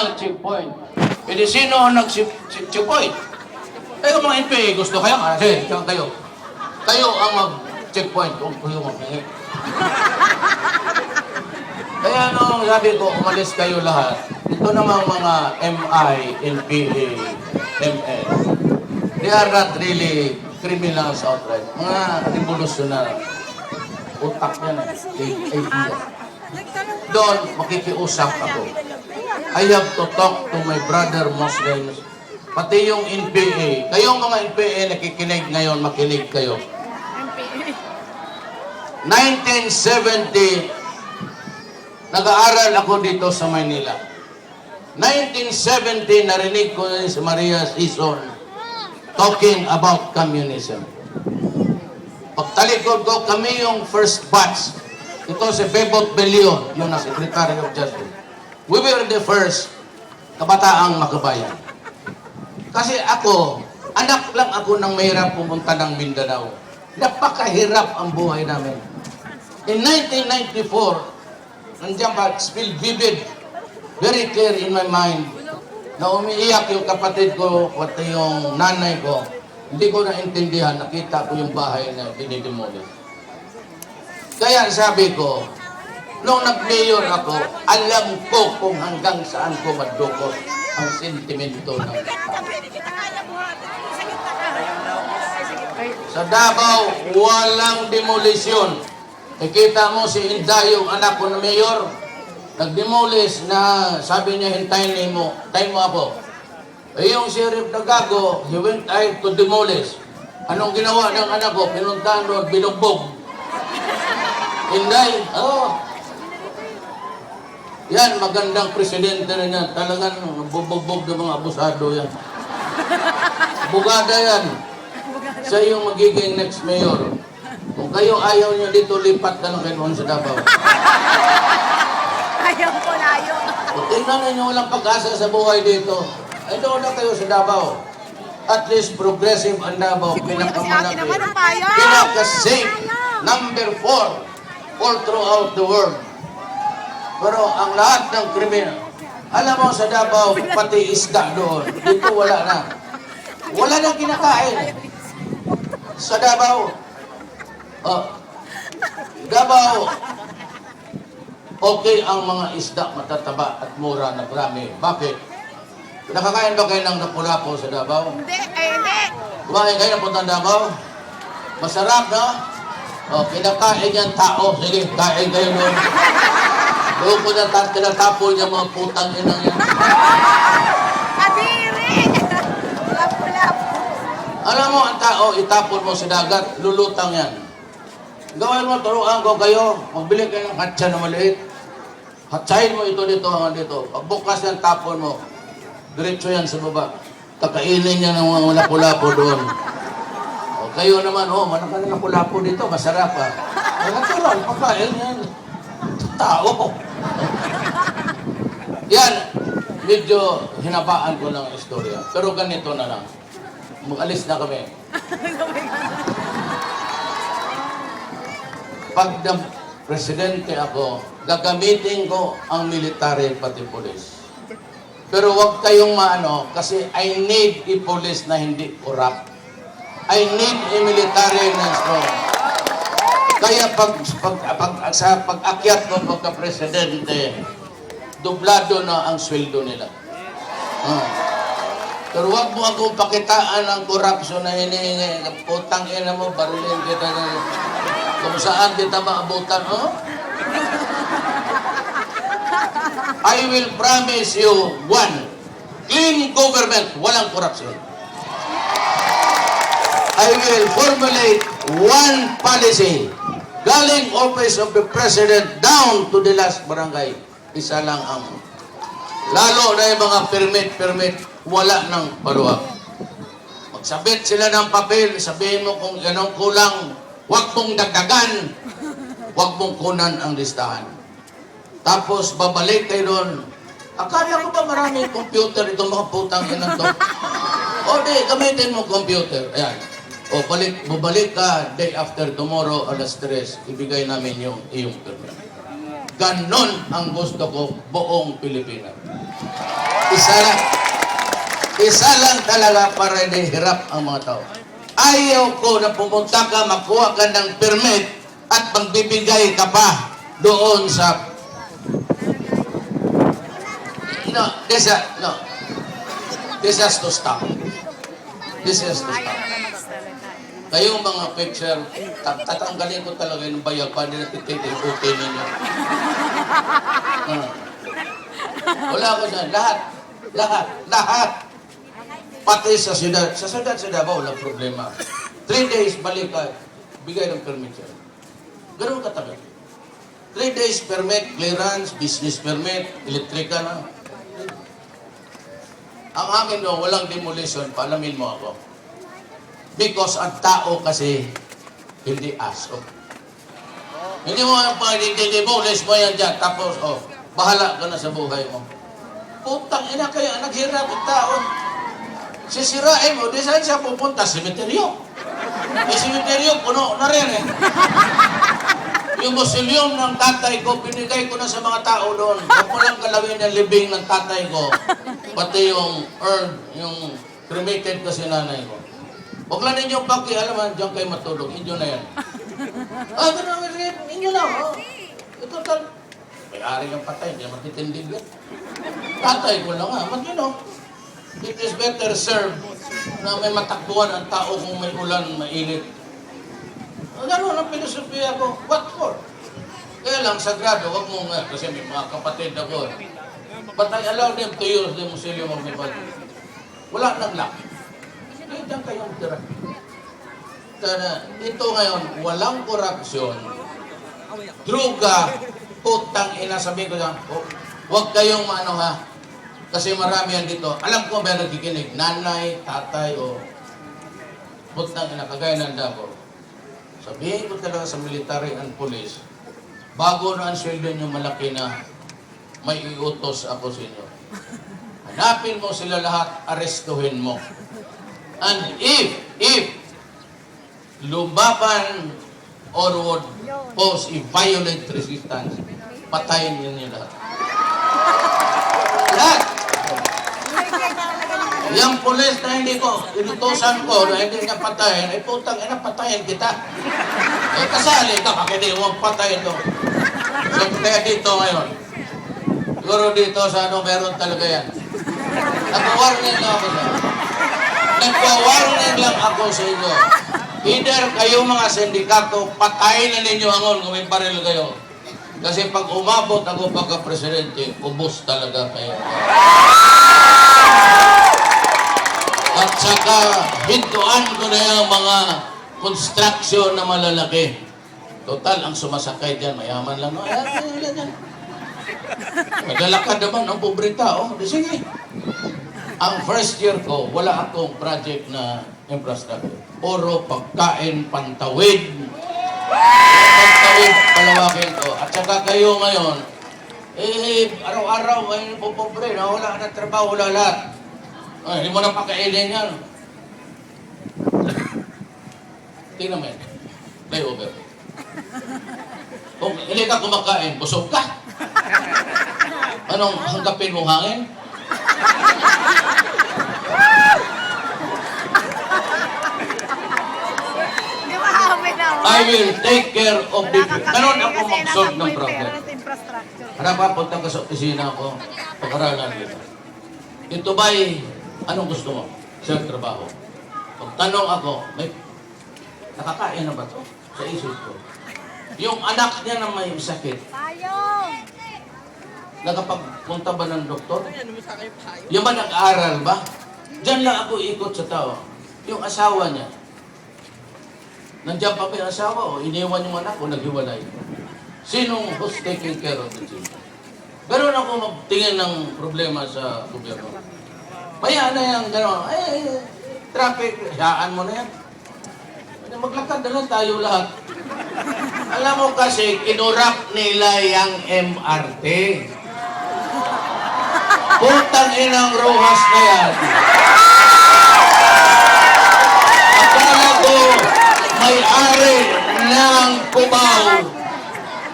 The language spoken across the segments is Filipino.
walang checkpoint. Pwede sino ang nag-checkpoint? Kayo mga NPA, gusto kayo? Kasi, kayo. Kayo ang mag-checkpoint. Huwag kayo mag-checkpoint. Kaya nung sabi ko, umalis kayo lahat, ito namang mga MI, NPA, MS, they are not really criminals outright. Mga revolutionary. Utak yan eh. Doon, makikiusap ako. I have to talk to my brother Muslims, pati yung NPA. Kayong mga NPA nakikinig ngayon, makinig kayo. 1970, nag-aaral ako dito sa Maynila. 1970, narinig ko si Maria Sison talking about communism. Pagtalikod ko, kami yung first batch. Ito si Bebot Bellion, yun ang Secretary of Justice. We were the first kabataang makabayan. Kasi ako, anak lang ako ng mahirap pumunta ng Mindanao. Napakahirap ang buhay namin. In 1994, nandiyan ba, still vivid, very clear in my mind, na umiiyak yung kapatid ko, pati yung nanay ko. Hindi ko naintindihan, nakita ko yung bahay na dinidemolish. Kaya sabi ko, nung nag-mayor ako, alam ko kung hanggang saan ko madukot ang sentimento ng tao. Sa Davao, walang demolisyon. Ikita mo si Inday, yung anak ko na mayor, nag-demolish na sabi niya, hintayin mo ako. Eh yung sheriff na gago, he went ahead to demolish. Anong ginawa ng anak ko? Pinuntahan doon, binugbog. Inday, yan, magandang presidente na yan. Talagang bubugbog ng mga abusado yan. Bugada yan. Siya yung magiging next mayor. Kung kayo ayaw nyo dito, lipat ka ng kainuan sa Davao. Ayaw ko layo. Kung tingnan ninyo walang pag-asa sa buhay dito, ay doon na kayo sa Davao. At least progressive ang Davao, pinakamalaki. Pinaka-safe, number 4, all throughout the world. Pero ang lahat ng krimen, alam mo sa Davao, pati isda doon, dito wala na. Wala na kinakain. Sa Davao, Davao, okay ang mga isda matataba at mura na marami. Bakit? Nakakain ba kayo ng lapu-lapu sa Davao? Hindi, hindi. Kumain kayo ng puntang Davao? Masarap, no? Kinakain yan tao. Sige, kain kayo nun. Doon ko na tinatapon yung mga putang inang yan. Kadiri! Lapu-lapu. Alam mo, ang tao, itapon mo sa dagat, lulutang yan. Gawin mo, turuan ko kayo, magbili kayo ng katsa na maliit. Hatsahin mo ito dito, hanggang dito. Pagbukas yan, tapon mo. Diretso yan sa baba. Kakainin niya ng mga lapu-lapu doon. O kayo naman, manaka ng lapu-lapu dito, masarap ha. Ay, natural, pagkain yan. Tao. Yan, medyo hinabaan ko ng istorya. Pero ganito na lang. Mag-alis na kami. Pag presidente ako, gagamitin ko ang military pati police. Pero wag kayong maano, kasi I need a police na hindi corrupt. I need a military na strong. Kaya sa pag-akyat ko pagka-presidente, dublado na ang sweldo nila. Pero wag mo akong pakitaan ng corruption na hinihingi. Putang ina mo, barilin kita na kung saan kita maabutan, I will promise you, one, clean government, walang corruption. I will formulate one policy, galing office of the president down to the last barangay. Isa lang ang, lalo na yung mga permit, wala ng paluwag. Magsabit sila ng papel, sabihin mo kung anong kulang, huwag mong dagdagan, huwag mong kunan ang listahan. Tapos babalik kayo doon. Akala ko ba maraming computer itong mga putang ina to? O di, gamitin mo computer. Ayan. O bubalik ka day after tomorrow, alas 3, ibigay namin yung iyong permit. Ganon ang gusto ko buong Pilipinas. Isa lang. Isa lang talaga para hindi hirap ang mga tao. Ayaw ko na pumunta ka, makuha ka ng permit at magbibigay ka pa doon sa... No, this has to stop. This has to stop. Kayong mga picture, tatanggalin ko talaga yung bayag pa, hindi natititin ninyo. Wala ko dyan. Lahat. Pati sa syudad. Sa syudad walang problema. 3 days, balik ka. Bigay ng permit siya. Ganun katabi. 3 days permit, clearance, business permit, electrical na. Ang akin doon, walang demolition. Paalamin mo ako. Because ang tao kasi hindi aso. Hindi mo demolish mo yan dyan. Tapos, bahala ka na sa buhay mo. Putang ina kaya naghirap ang tao. Sisirain mo, di saan siya pupunta? Semeteryo. May semeteryo, puno na rin eh. Yung museum ng tatay ko, pinigay ko na sa mga tao doon. Huwag mo lang galawin ang libing ng tatay ko. Pati yung yung cremated ko si nanay ko. Huwag lang ninyo pakialaman, diyan kayo matulog. Inyo na yan. Ganun, inyo na. Ito tal. May-ari yung patay, hindi naman titindig yan. Tatay ko lang it is better served na may matakbuhan ang tao kung may ulan, mainit. Ganun ang filosofiya ko. What for? Kaya lang, sagrado, wag mo nga, kasi may mga kapatid ako. But I allow them to use the Museum of the Body. Wala nang lock. Hindi dyan kayong tira. Ito ngayon, walang korupsyon. Druga, putang ina, sabi ko lang, wag kayong kasi marami yan dito. Alam ko ba nagkikinig? Nanay, tatay, putang ina, kagaya ng Davao. Sabihin ko talaga sa military and police, bago na ang sweldo nyo malaki na, may iutos ako sa inyo. Hanapin mo sila lahat, arestuhin mo. And if lumaban or would pose a violent resistance, patayin niyo lahat. Lahat! Yung pulis na hindi ko, inutosan ko na hindi niya patayin, ay putang ina, patayin kita. Kasali ka, bakit hindi mo patayin to? So, kaya dito ngayon, siguro dito sa meron talaga yan. Nag-warning lang ako sa Nag-warning lang ako sa inyo. Either kayo mga sindikato, patayin na ninyo angon kung may baril kayo. Kasi pag umabot ako pagka-presidente, ubos talaga kayo. At saka, hintuan ko na yung mga construction na malalaki. Total, ang sumasakay dyan, mayaman lang. Maglalakad naman ang pobre tao. Sige. Ang first year ko, wala akong project na infrastructure. Puro pagkain, pantawid. Pantawid, palawakin ko. At saka kayo ngayon, araw-araw ngayon po pobre, na wala na trabaho, wala lahat. Hindi mo na pakainin yan. Tingnan mo yan. Layover. Kung hindi ka kumakain, busog ka. Anong hanggapin mong hangin? Di ba kami na? I will take care of the... Ganon ako mag-solve ng problem. Harap pa, punta ka sa opisina ko. Pag-aralan dito. Ito ba'y anong gusto mo sa trabaho? Pag tanong ako, may nakakain na ba ito? Sa isip ko. Yung anak niya na may sakit, Payong! nakapagpunta ba ng doktor? Yung ba nag-aaral ba? Diyan lang ako ikot sa tao. Yung asawa niya, nandiyan pa ba yung asawa o iniwan yung anak o naghiwalay? Sinong who's taking care of the children? Ganun ako magtingin ng problema sa gobyerno. Maya na yung gano'n, traffic, hayaan mo na yan. Maglakad na lang tayo lahat. Alam mo kasi, kinurap nila yung MRT. Putang inang Rojas na yan. Akala ko, may-ari ng Cubao.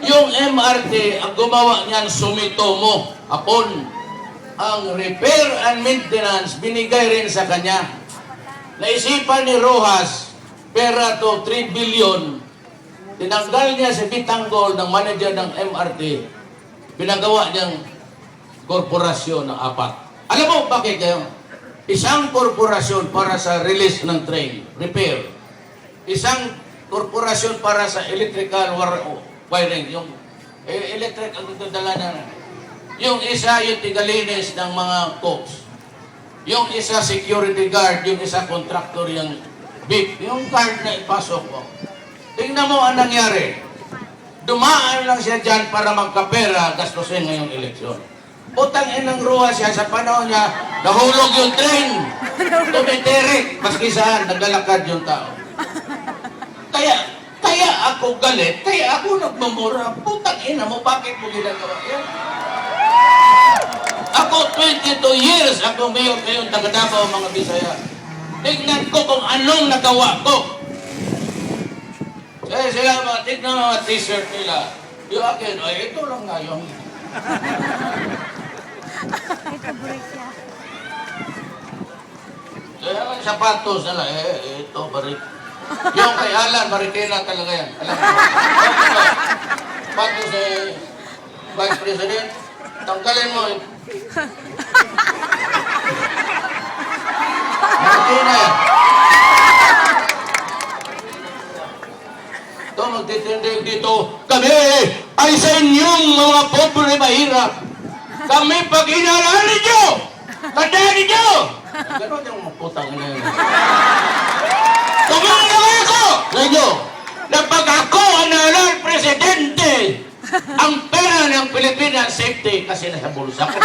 Yung MRT, ang gumawa niyan, Sumitomo, Hapon. ang repair and maintenance binigay rin sa kanya. Naisipan ni Rojas, pera to 3 billion, tinanggal niya si Bitanggol ng manager ng MRT, pinagawa niyang korporasyon ng 4. Alam mo bakit kayo? Isang korporasyon para sa release ng train, repair. Isang korporasyon para sa electrical wiring, yung electric ang dala na. Yung isa yung tigalinis ng mga cooks. Yung isa security guard, yung isa contractor yung big. Yung guard na ipasok mo. Tingnan mo ang nangyari. Dumaan lang siya dyan para magkapera, gastusin ngayong eleksyon. Utang inang ruwa siya sa panahon niya, nahulog yung train. Tumitirik, maski saan, naglalakad yung tao. Kaya ako galit, kaya ako nagmumura. Putang ina mo, bakit mo ginagawa yan? Ako 22 years, ako mayor kayong taga-Davao, mga Bisaya. Tignan ko kung anong nagawa ko. Kaya sila mga, tignan mga t-shirt nila. Yung akin, ay ito lang nga yung... Ito, break niya. Kaya ang sapatos nila, ito, barik. Yung kay Alan, barikena talaga yan. Alam mo. Sapatos ni Vice President, tanggalin mo. Barikena yan. Ito, magtitindig dito. Kami ay sa inyong mga pobre mahirap. Kami pag inaalala ninyo, tandaan ninyo. Ganon yung mga putang ina yun. Tumalaway ako ninyo na pag ako ang nalang presidente, ang pera ng Pilipinas safety kasi nasa bulsa ko.